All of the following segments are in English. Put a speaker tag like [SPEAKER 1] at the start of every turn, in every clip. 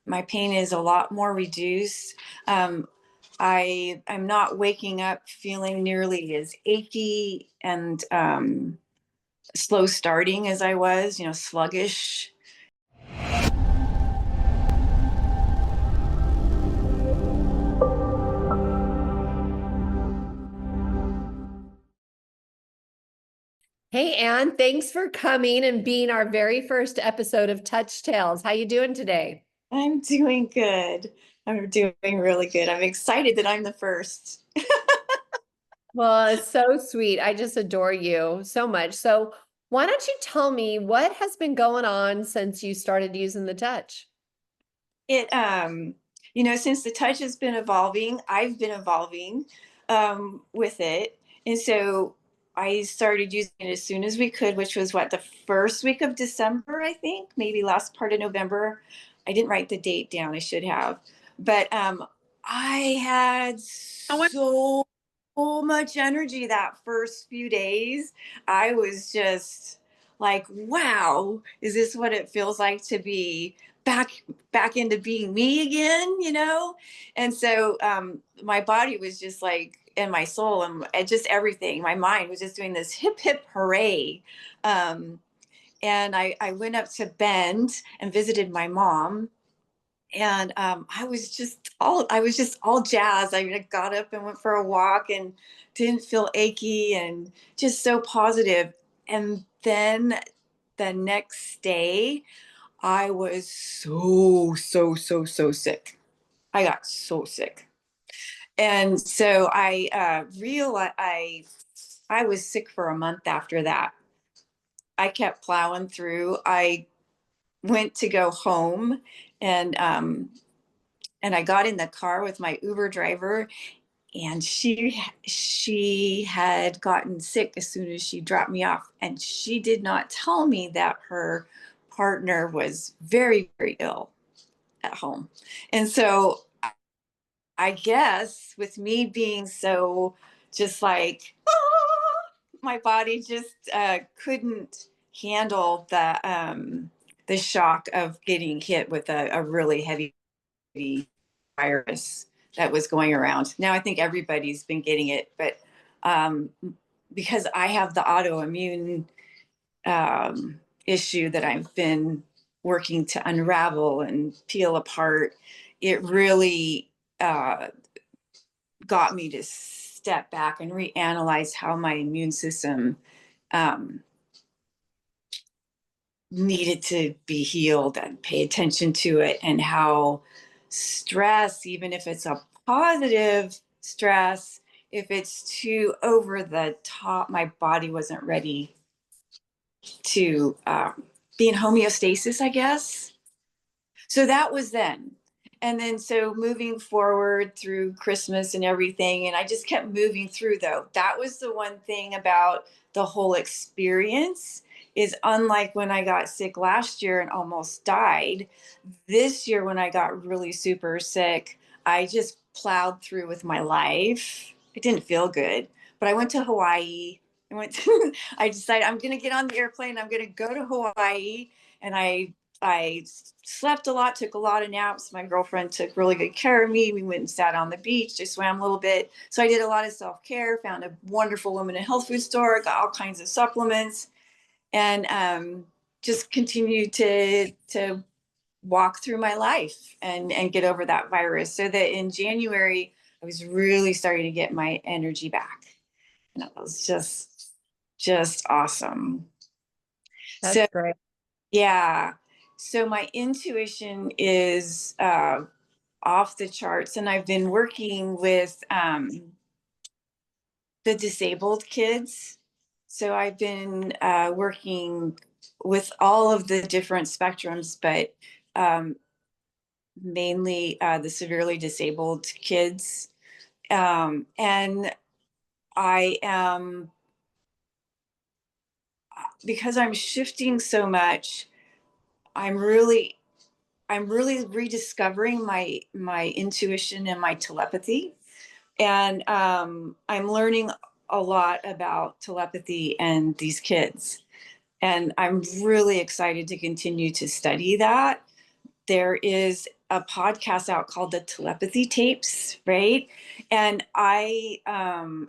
[SPEAKER 1] my pain is a lot more reduced. I'm not waking up feeling nearly as achy and slow starting as I was, sluggish.
[SPEAKER 2] Hey, Anne, thanks for coming and being our very first episode of Touch Tales. How you doing today?
[SPEAKER 1] I'm doing good. I'm doing really good. I'm excited that I'm the first.
[SPEAKER 2] Well, it's so sweet. I just adore you so much. So, why don't you tell me what has been going on since you started using the touch?
[SPEAKER 1] It since the touch has been evolving, I've been evolving with it. And so I started using it as soon as we could, which was the first week of December, I think, maybe last part of November. I didn't write the date down, I should have. But I had so much energy that first few days. I was just like, wow, is this what it feels like to be back into being me again? And so my body was just like, and my soul and just everything, my mind was just doing this hip hip hooray. And I went up to Bend and visited my mom, and I was just all jazzed. I got up and went for a walk and didn't feel achy and just so positive. And then the next day I was so sick. I got so sick. And so I realized I was sick for a month after that. I kept plowing through. I went to go home, and I got in the car with my Uber driver, and she had gotten sick as soon as she dropped me off, and she did not tell me that her partner was very, very ill at home. And so I guess with me being so just like, my body just couldn't handle the shock of getting hit with a really heavy virus that was going around. Now I think everybody's been getting it, but um, because I have the autoimmune issue that I've been working to unravel and peel apart, it really got me to step back and reanalyze how my immune system um, needed to be healed and pay attention to it, and how stress, even if it's a positive stress, if it's too over the top, my body wasn't ready to be in homeostasis, I guess. So that was then. And then so moving forward through Christmas and everything, and I just kept moving through, though. That was the one thing about the whole experience, is unlike when I got sick last year and almost died, this year when I got really super sick, I just plowed through with my life. It didn't feel good, but I went to Hawaii. I decided I'm going to get on the airplane. I'm going to go to Hawaii. And I slept a lot, took a lot of naps. My girlfriend took really good care of me. We went and sat on the beach, just swam a little bit. So I did a lot of self-care, found a wonderful woman in health food store, got all kinds of supplements, and just continued to walk through my life and get over that virus. So that in January, I was really starting to get my energy back. And that was just awesome.
[SPEAKER 2] That's
[SPEAKER 1] So
[SPEAKER 2] great.
[SPEAKER 1] yeah. So my intuition is off the charts, and I've been working with the disabled kids. So I've been working with all of the different spectrums, but mainly the severely disabled kids. And I am, because I'm shifting so much, I'm really rediscovering my intuition and my telepathy. And I'm learning a lot about telepathy and these kids. And I'm really excited to continue to study that. There is a podcast out called the Telepathy Tapes, right? And I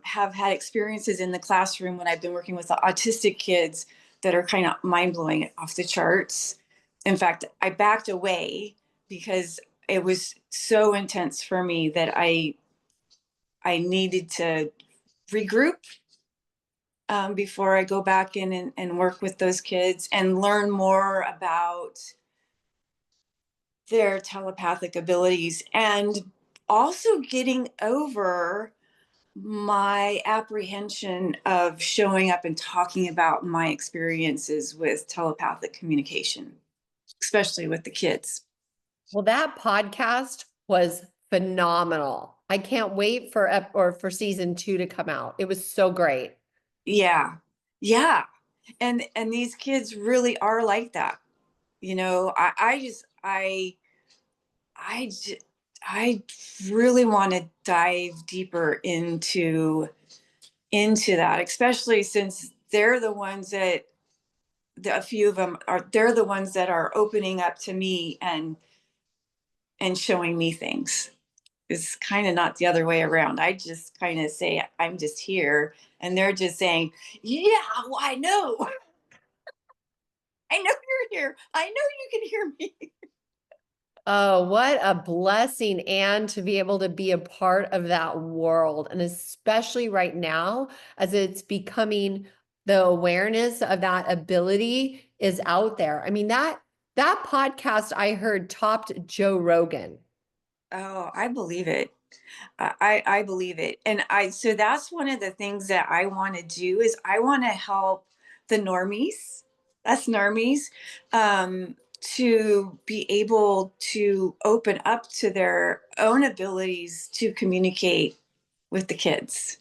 [SPEAKER 1] have had experiences in the classroom when I've been working with the autistic kids that are kind of mind blowing, off the charts. In fact, I backed away because it was so intense for me that I needed to regroup before I go back in and work with those kids and learn more about their telepathic abilities, and also getting over my apprehension of showing up and talking about my experiences with telepathic communication, especially with the kids.
[SPEAKER 2] Well, that podcast was phenomenal. I can't wait for for season 2 to come out. It was so great.
[SPEAKER 1] Yeah. Yeah. And these kids really are like that. You know, I just I really want to dive deeper into that, especially since they're the ones that a few of them are, they're the ones that are opening up to me and showing me things. It's kind of not the other way around. I just kind of say I'm just here, and they're just saying, yeah, well, I know. I know you're here. I know you can hear me.
[SPEAKER 2] Oh, what a blessing, and to be able to be a part of that world. And especially right now, as it's becoming, the awareness of that ability is out there. I mean, that podcast I heard topped Joe Rogan.
[SPEAKER 1] Oh, I believe it. I believe it. And I so that's one of the things that I want to do is I want to help the normies, us normies, to be able to open up to their own abilities to communicate with the kids.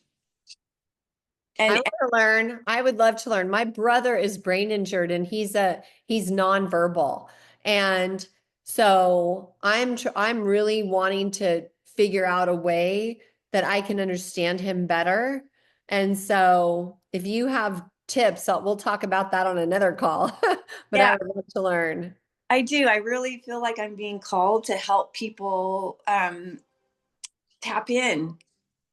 [SPEAKER 2] I
[SPEAKER 1] And
[SPEAKER 2] want to learn. I would love to learn. My brother is brain injured and he's nonverbal. And so I'm really wanting to figure out a way that I can understand him better. And so if you have tips, we'll talk about that on another call. But I
[SPEAKER 1] yeah,
[SPEAKER 2] would love to learn.
[SPEAKER 1] I do. I really feel like I'm being called to help people tap in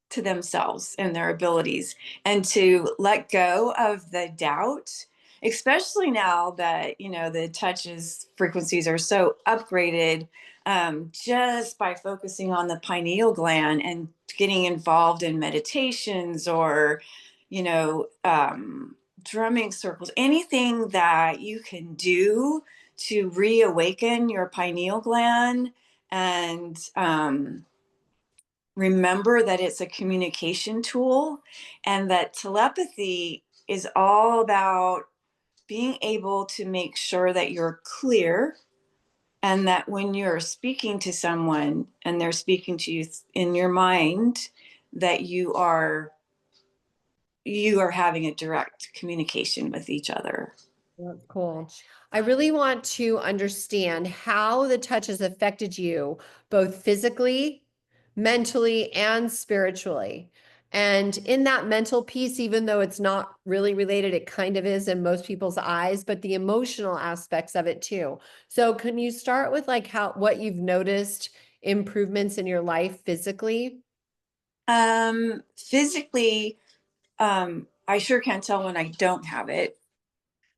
[SPEAKER 1] to themselves and their abilities and to let go of the doubt, especially now that you know the touches frequencies are so upgraded, just by focusing on the pineal gland and getting involved in meditations or you know drumming circles, anything that you can do to reawaken your pineal gland and remember that it's a communication tool, and that telepathy is all about being able to make sure that you're clear, and that when you're speaking to someone and they're speaking to you in your mind, that you are having a direct communication with each other.
[SPEAKER 2] That's cool. I really want to understand how the touch has affected you, both physically, mentally, and spiritually. And in that mental piece, even though it's not really related, it kind of is in most people's eyes, but the emotional aspects of it too. So can you start with like what you've noticed improvements in your life physically?
[SPEAKER 1] Physically, I sure can't tell when I don't have it.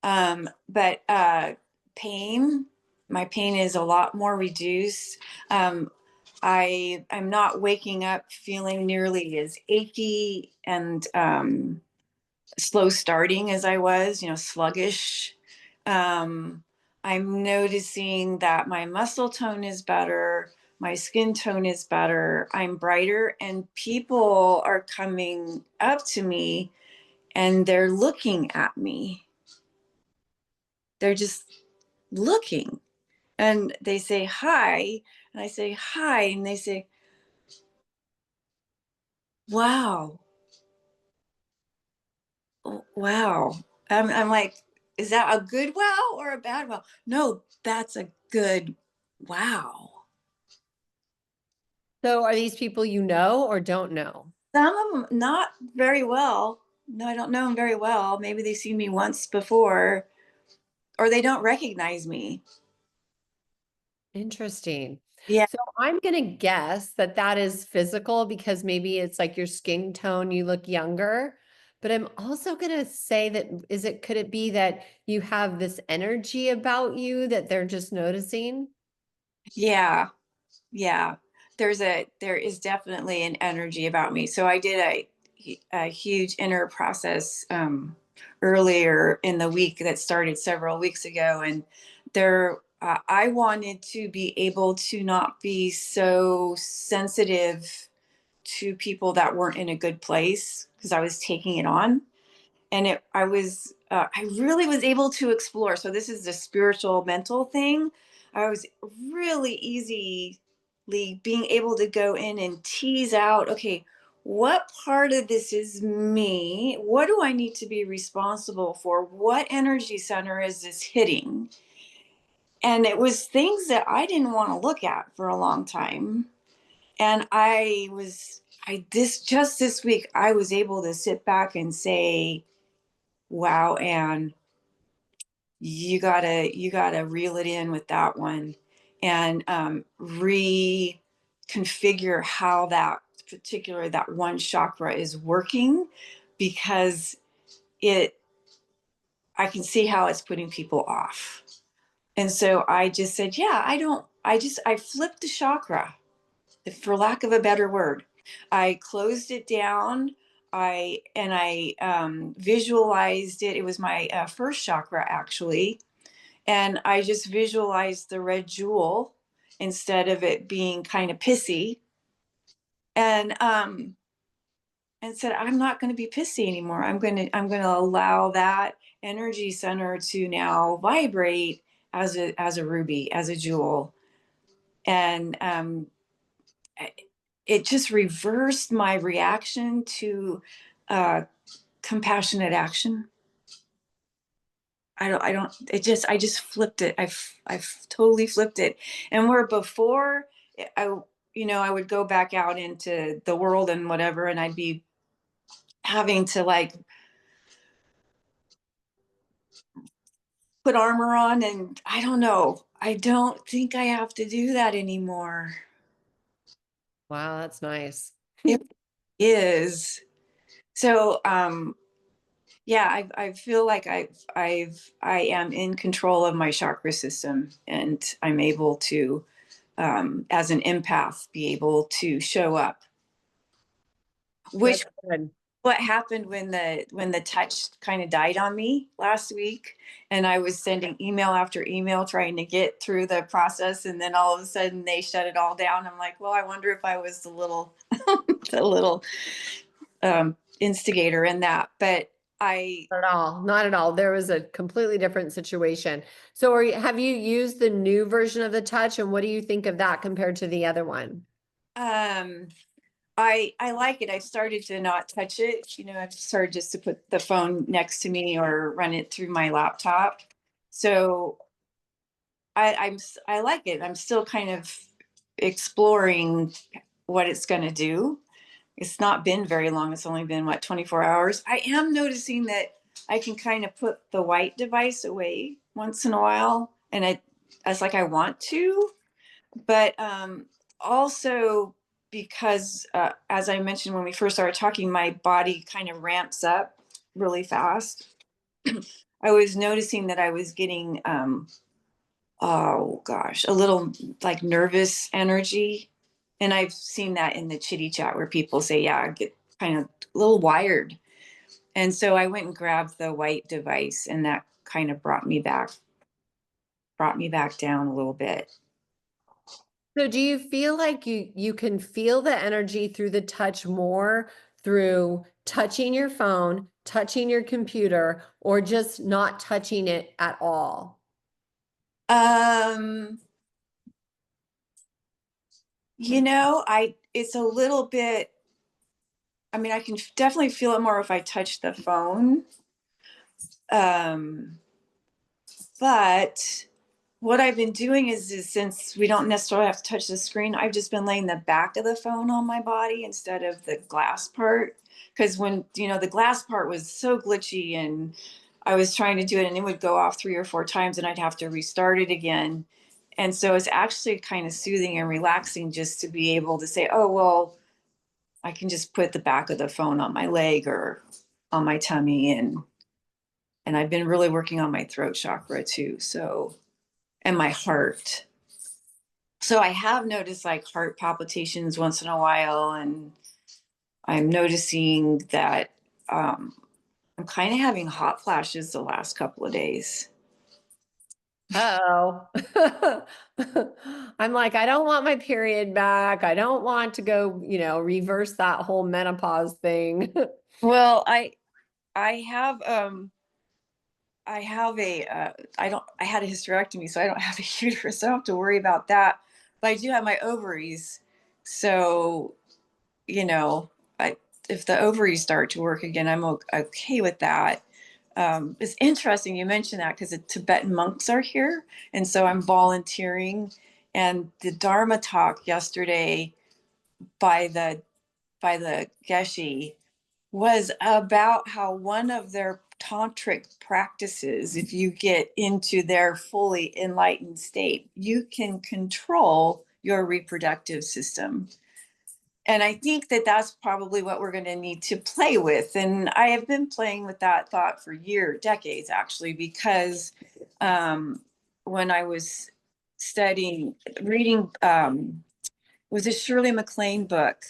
[SPEAKER 1] But pain, my pain is a lot more reduced. I'm not waking up feeling nearly as achy and slow starting as I was, you know, sluggish. Um, I'm noticing that my muscle tone is better, my skin tone is better, I'm brighter, and people are coming up to me and they're looking at me. They're just looking, and they say hi, and I say hi, and they say, wow, wow. I'm like, is that a good wow or a bad wow? No, that's a good wow.
[SPEAKER 2] So are these people you know or don't know?
[SPEAKER 1] Some of them not very well. No, I don't know them very well. Maybe they've seen me once before, or they don't recognize me.
[SPEAKER 2] Interesting.
[SPEAKER 1] Yeah.
[SPEAKER 2] So I'm going to guess that that is physical because maybe it's like your skin tone, you look younger. But I'm also going to say that could it be that you have this energy about you that they're just noticing?
[SPEAKER 1] Yeah. Yeah. There is definitely an energy about me. So I did a huge inner process earlier in the week that started several weeks ago. And I wanted to be able to not be so sensitive to people that weren't in a good place because I was taking it on. And I really was able to explore. So this is the spiritual mental thing. I was really easily being able to go in and tease out, okay, what part of this is me? What do I need to be responsible for? What energy center is this hitting? And it was things that I didn't want to look at for a long time. And I this week I was able to sit back and say, wow, Anne, you gotta reel it in with that one and reconfigure how that one chakra is working because it I can see how it's putting people off. And so I just said, yeah, I flipped the chakra, for lack of a better word. I closed it down. I visualized it. It was my first chakra actually, and I just visualized the red jewel instead of it being kind of pissy, and said I'm not going to be pissy anymore. I'm going to allow that energy center to now vibrate as a ruby, as a jewel, and it just reversed my reaction to uh, compassionate action. I just flipped it. I've totally flipped it. And where before I, I would go back out into the world and whatever, and I'd be having to like put armor on. And I don't know. I don't think I have to do that anymore.
[SPEAKER 2] Wow, that's nice.
[SPEAKER 1] It is. So, yeah, I feel like I am in control of my chakra system, and I'm able to, as an empath, be able to show up. Which
[SPEAKER 2] That's good.
[SPEAKER 1] what happened when the touch kind of died on me last week, and I was sending email after email trying to get through the process, and then all of a sudden they shut it all down. I'm like, well, I wonder if I was the little the little instigator in that, but I
[SPEAKER 2] Not at all. Not at all. There was a completely different situation. So have you used the new version of the touch and what do you think of that compared to the other one?
[SPEAKER 1] um I like it. I started to not touch it. I've started just to put the phone next to me or run it through my laptop. So I like it. I'm still kind of exploring what it's going to do. It's not been very long. It's only been 24 hours. I am noticing that I can kind of put the white device away once in a while, and it's like I want to, but also because as I mentioned when we first started talking, my body kind of ramps up really fast. I was noticing that I was getting oh gosh, a little like nervous energy. And I've seen that in the chitty chat where people say, yeah, I get kind of a little wired. And so I went and grabbed the white device, and that kind of brought me back down a little bit.
[SPEAKER 2] So do you feel like you can feel the energy through the touch more through touching your phone, touching your computer, or just not touching it at all?
[SPEAKER 1] Um, it's a little bit, I mean, I can definitely feel it more if I touch the phone. Um, but what I've been doing is since we don't necessarily have to touch the screen, I've just been laying the back of the phone on my body instead of the glass part. Because when, the glass part was so glitchy, and I was trying to do it and it would go off 3 or 4 times and I'd have to restart it again. And so it's actually kind of soothing and relaxing just to be able to say, oh, well, I can just put the back of the phone on my leg or on my tummy. And I've been really working on my throat chakra too. So, and my heart. So I have noticed like heart palpitations once in a while. And I'm noticing that I'm kind of having hot flashes the last couple of days.
[SPEAKER 2] Uh-oh. I'm like, I don't want my period back. I don't want to go, reverse that whole menopause thing.
[SPEAKER 1] Well, I have I have a I had a hysterectomy, so I don't have a uterus. So I don't have to worry about that. But I do have my ovaries. So, you know, I if the ovaries start to work again, I'm okay with that. It's interesting you mentioned that because the Tibetan monks are here, and so I'm volunteering. And the Dharma talk yesterday by the Geshe was about how one of their tantric practices, if you get into their fully enlightened state, you can control your reproductive system. And I think that that's probably what we're going to need to play with. And I have been playing with that thought for decades actually, because when I was reading, was a Shirley MacLaine book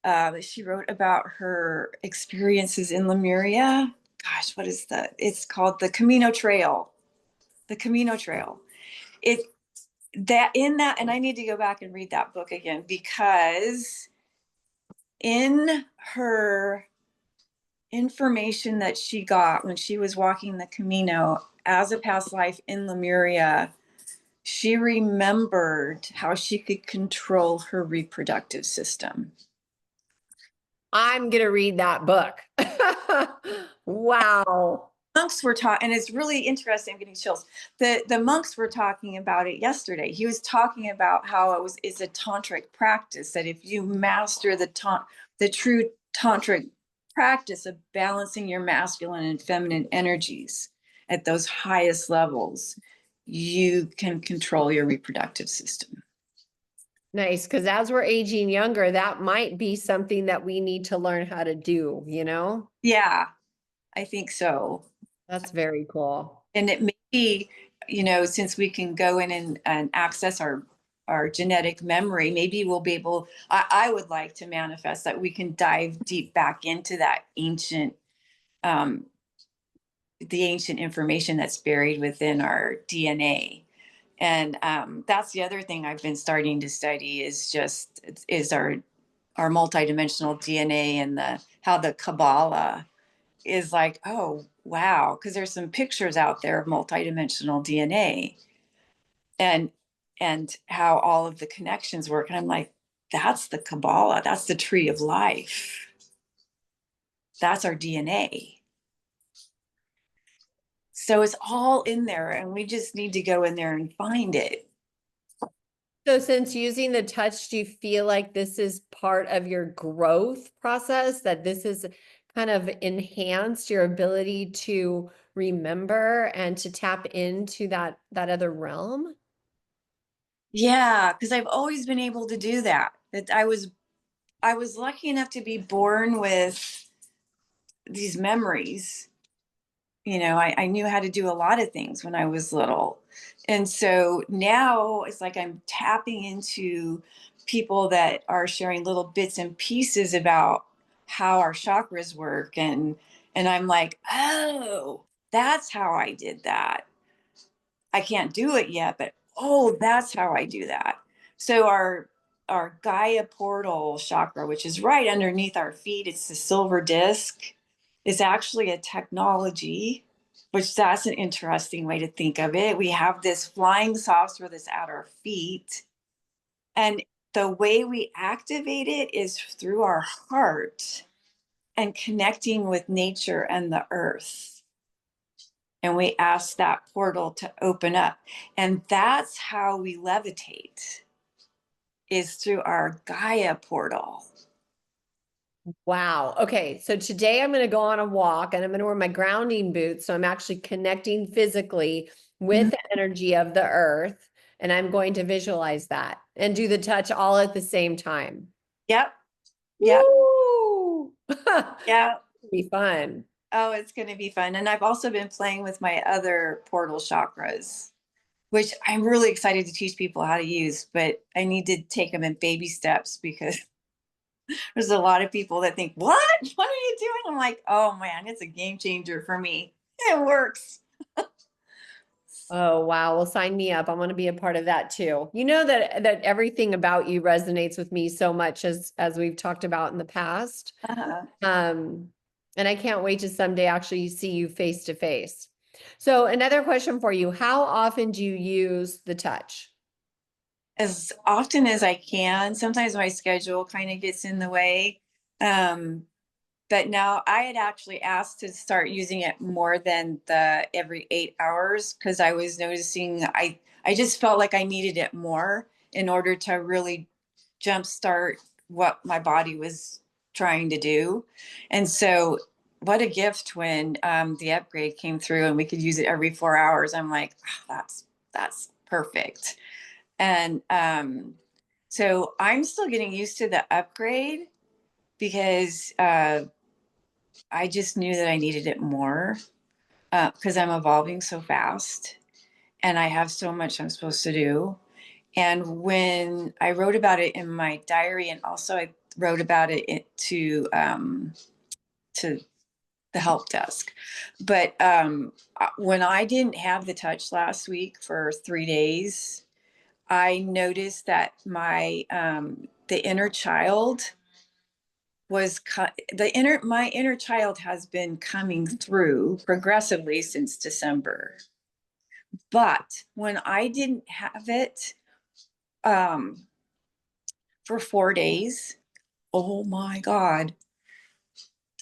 [SPEAKER 1] that she wrote about her experiences in Lemuria. Gosh, what is that? It's called the Camino Trail. The Camino Trail. It that in that, and I need to go back and read that book again because in her information that she got when she was walking the Camino as a past life in Lemuria, she remembered how she could control her reproductive system.
[SPEAKER 2] I'm gonna read that book. Wow.
[SPEAKER 1] Monks were taught, and it's really interesting. I'm getting chills. The monks were talking about it yesterday. He was talking about how it's a tantric practice that if you master the true tantric practice of balancing your masculine and feminine energies at those highest levels, you can control your reproductive system.
[SPEAKER 2] Nice, because as we're aging younger, that might be something that we need to learn how to do, you know?
[SPEAKER 1] Yeah, I think so.
[SPEAKER 2] That's very cool.
[SPEAKER 1] And it may be, since we can go in and access our genetic memory, maybe we'll be able, I would like to manifest that we can dive deep back into that um, the ancient information that's buried within our DNA. And that's the other thing I've been starting to study is our multidimensional DNA and how the Kabbalah is like, oh, wow, because there's some pictures out there of multidimensional DNA and how all of the connections work. And I'm like, that's the Kabbalah, that's the tree of life. That's our DNA. So it's all in there, and we just need to go in there and find it.
[SPEAKER 2] So since using the touch, do you feel like this is part of your growth process, that this is kind of enhanced your ability to remember and to tap into that other realm?
[SPEAKER 1] Yeah, because I've always been able to do that. That I was lucky enough to be born with these memories. I knew how to do a lot of things when I was little. And so now it's like I'm tapping into people that are sharing little bits and pieces about how our chakras work. And I'm like, oh, that's how I did that. I can't do it yet, but oh, that's how I do that. So our Gaia portal chakra, which is right underneath our feet, it's the silver disc, is actually a technology, which that's an interesting way to think of it. We have this flying saucer that's at our feet, and the way we activate it is through our heart and connecting with nature and the earth, and we ask that portal to open up. And that's how we levitate, is through our Gaia portal.
[SPEAKER 2] Wow. Okay. So today I'm going to go on a walk and I'm going to wear my grounding boots. So I'm actually connecting physically with the energy of the earth. And I'm going to visualize that and do the touch all at the same time.
[SPEAKER 1] Yep. Yep.
[SPEAKER 2] Woo!
[SPEAKER 1] Yeah.
[SPEAKER 2] Be fun.
[SPEAKER 1] Oh, it's going to be fun. And I've also been playing with my other portal chakras, which I'm really excited to teach people how to use, but I need to take them in baby steps because there's a lot of people that think, what? What are you doing? I'm like, oh man, it's a game changer for me. It works.
[SPEAKER 2] Oh, wow. Well, sign me up. I want to be a part of that too. You know that everything about you resonates with me so much as we've talked about in the past.
[SPEAKER 1] Uh-huh.
[SPEAKER 2] Um, and I can't wait to someday actually see you face to face. So another question for you. How often do you use the touch?
[SPEAKER 1] As often as I can. Sometimes my schedule kind of gets in the way. Um, but now I had actually asked to start using it more than the every 8 hours because I was noticing I just felt like I needed it more in order to really jumpstart what my body was trying to do. And so what a gift when the upgrade came through and we could use it every 4 hours. I'm like, "Ah, that's perfect." And so I'm still getting used to the upgrade because I just knew that I needed it more because I'm evolving so fast and I have so much I'm supposed to do. And when I wrote about it in my diary, and also I wrote about it to the help desk. But when I didn't have the touch last week for 3 days, I noticed that the inner child my inner child has been coming through progressively since December. But when I didn't have it um, for 4 days, oh my God.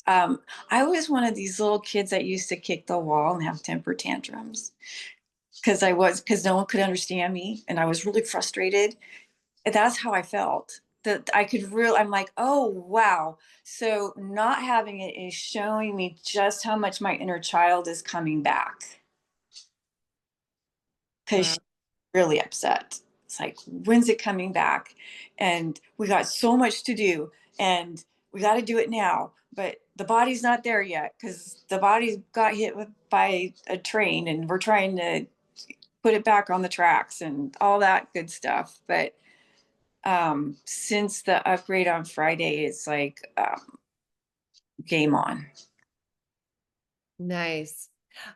[SPEAKER 1] I was one of these little kids that used to kick the wall and have temper tantrums because no one could understand me and I was really frustrated. That's how I felt. That I could really, I'm like, oh wow. So not having it is showing me just how much my inner child is coming back because
[SPEAKER 2] Wow.
[SPEAKER 1] she's really upset. It's like, when's it coming back? And we got so much to do and we got to do it now. But the body's not there yet because the body got by a train and we're trying to put it back on the tracks and all that good stuff. But since the upgrade on Friday, it's like game on.
[SPEAKER 2] Nice.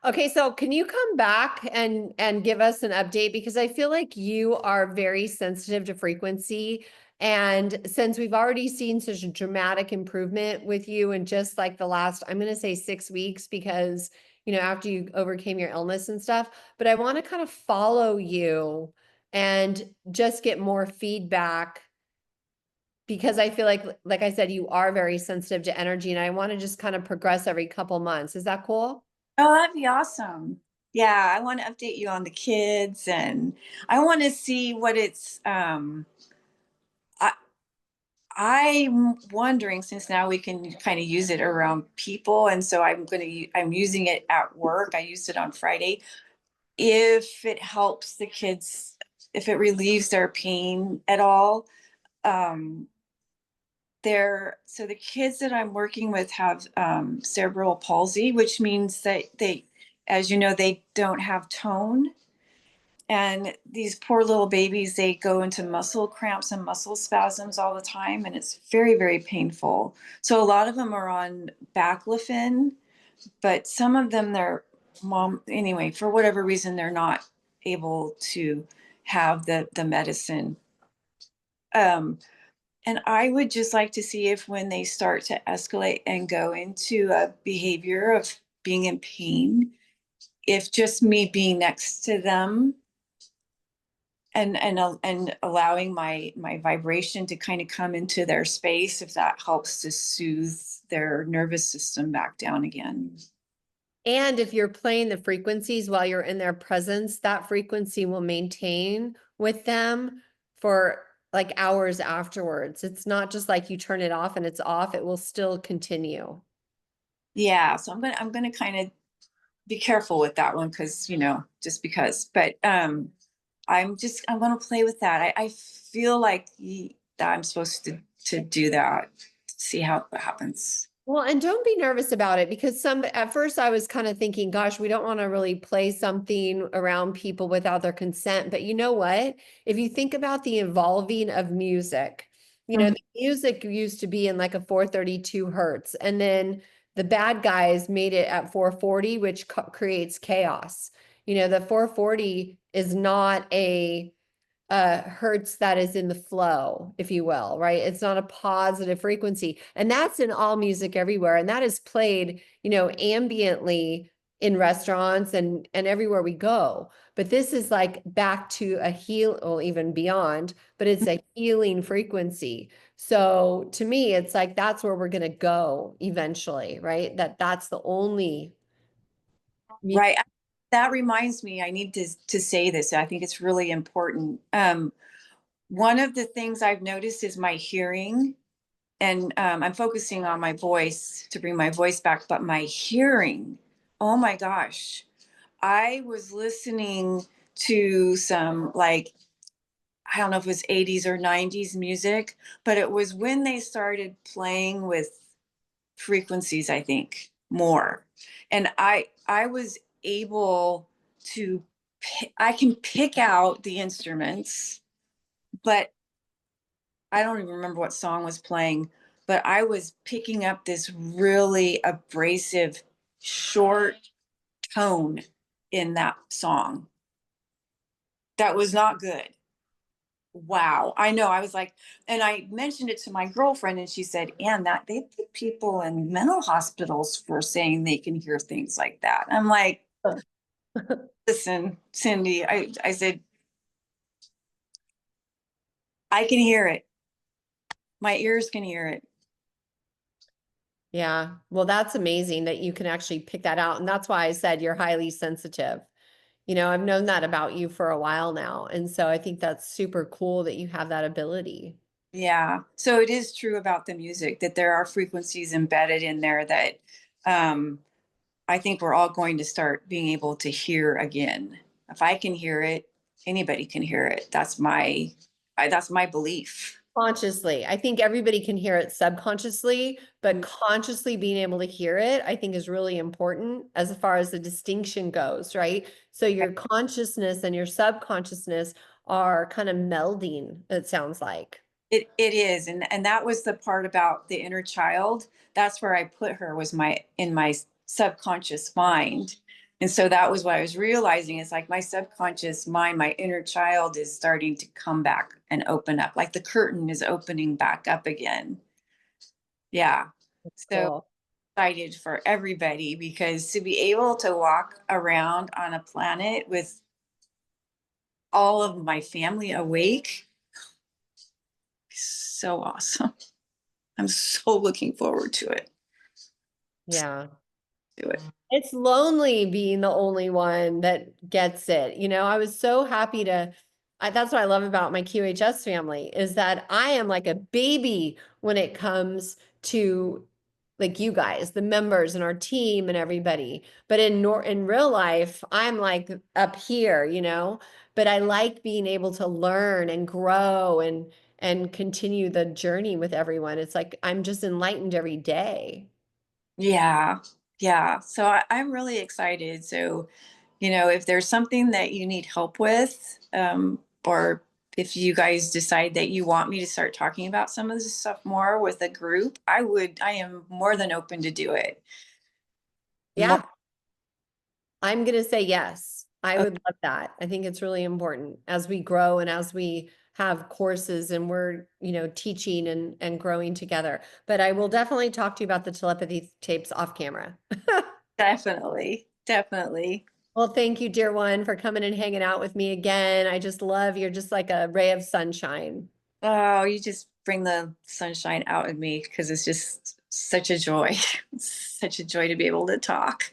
[SPEAKER 2] Okay, so can you come back and give us an update because I feel like you are very sensitive to frequency, and since we've already seen such a dramatic improvement with you in just like the last, I'm going to say 6 weeks because after you overcame your illness and stuff, but I want to kind of follow you and just get more feedback because I feel like I said, you are very sensitive to energy and I want to just kind of progress every couple months. Is that cool?
[SPEAKER 1] Oh, that'd be awesome. Yeah, I want to update you on the kids and I want to see what it's I I'm wondering since now we can kind of use it around people and so I'm using it at work. I used it on Friday. If it helps the kids, if it relieves their pain at all, um so the kids that I'm working with have cerebral palsy, which means that as you know, they don't have tone. And these poor little babies, they go into muscle cramps and muscle spasms all the time, and it's very, very painful. So a lot of them are on baclofen, but some of them, their mom, anyway, for whatever reason, they're not able to have the medicine. Um, And I would just like to see if when they start to escalate and go into a behavior of being in pain, if just me being next to them and allowing my vibration to kind of come into their space, if that helps to soothe their nervous system back down again.
[SPEAKER 2] And if you're playing the frequencies while you're in their presence, that frequency will maintain with them for like hours afterwards. It's not just like you turn it off and it's off, it will still continue.
[SPEAKER 1] Yeah, so I'm gonna kind of be careful with that one because just because. But I'm going to play with that. I feel like that I'm supposed to do that, see how it happens.
[SPEAKER 2] Well, and don't be nervous about it because at first I was kind of thinking, gosh, we don't want to really play something around people without their consent. But you know what? If you think about the evolving of music,
[SPEAKER 1] Mhm.
[SPEAKER 2] the music used to be in like a 432 hertz, and then the bad guys made it at 440, which creates chaos. The 440 is not a hertz that is in the flow, if you will, right? It's not a positive frequency. And that's in all music everywhere. And that is played, ambiently in restaurants and everywhere we go. But this is like back to a well, even beyond, but it's a healing frequency. So to me, it's like that's where we're gonna go eventually, right? That's the only
[SPEAKER 1] Right. That reminds me, I need to say this. I think it's really important. One of the things I've noticed is my hearing, and I'm focusing on my voice to bring my voice back, but my hearing, oh my gosh. I was listening to some, like, I don't know if it was 80s or 90s music, but it was when they started playing with frequencies, I think, more. And I was able to I can pick out the instruments, but I don't even remember what song was playing, but I was picking up this really abrasive short tone in that song that was not good. Wow. I know. I was like, and I mentioned it to my girlfriend, and she said, "And that they put people in mental hospitals for saying they can hear things like that." I'm like, "Listen, Cindy," I said, "I can hear it. My ears can hear it."
[SPEAKER 2] Yeah. Well, that's amazing that you can actually pick that out. And that's why I said you're highly sensitive. I've known that about you for a while now. And so I think that's super cool that you have that ability.
[SPEAKER 1] Yeah. So it is true about the music that there are frequencies embedded in there that um, I think we're all going to start being able to hear again. If I can hear it, anybody can hear it. That's my belief.
[SPEAKER 2] Consciously. I think everybody can hear it subconsciously, but
[SPEAKER 1] Mm.
[SPEAKER 2] consciously being able to hear it, I think is really important as far as the distinction goes, right? So your consciousness and your subconsciousness are kind of melding, it sounds like.
[SPEAKER 1] It is, and that was the part about the inner child. That's where I put her, was my in my subconscious mind. And so that was what I was realizing, is like my subconscious mind, my inner child is starting to come back and open up, like the curtain is opening back up again. Yeah. So
[SPEAKER 2] Cool.
[SPEAKER 1] excited for everybody, because to be able to walk around on a planet with all of my family awake, so awesome. I'm so looking forward to it.
[SPEAKER 2] Yeah.
[SPEAKER 1] Do it.
[SPEAKER 2] It's lonely being the only one that gets it. I was so happy that's what I love about my QHS family is that I am like a baby when it comes to like you guys, the members and our team and everybody. But in real life, I'm like up here. But I like being able to learn and grow and continue the journey with everyone. It's like I'm just enlightened every day.
[SPEAKER 1] Yeah. Yeah. So I'm really excited. So, if there's something that you need help with, or if you guys decide that you want me to start talking about some of this stuff more with a group, I am more than open to do it. More,
[SPEAKER 2] Yeah. I'm going to say yes. I
[SPEAKER 1] okay,
[SPEAKER 2] would love that. I think it's really important as we grow and as we have courses and we're, teaching and growing together. But I will definitely talk to you about the telepathy tapes off camera.
[SPEAKER 1] definitely. Definitely.
[SPEAKER 2] Well, thank you, dear one, for coming and hanging out with me again. I just love you're just like a ray of sunshine.
[SPEAKER 1] Oh, you just bring the sunshine out of me, because it's just such a joy. It's such a joy to be able to talk.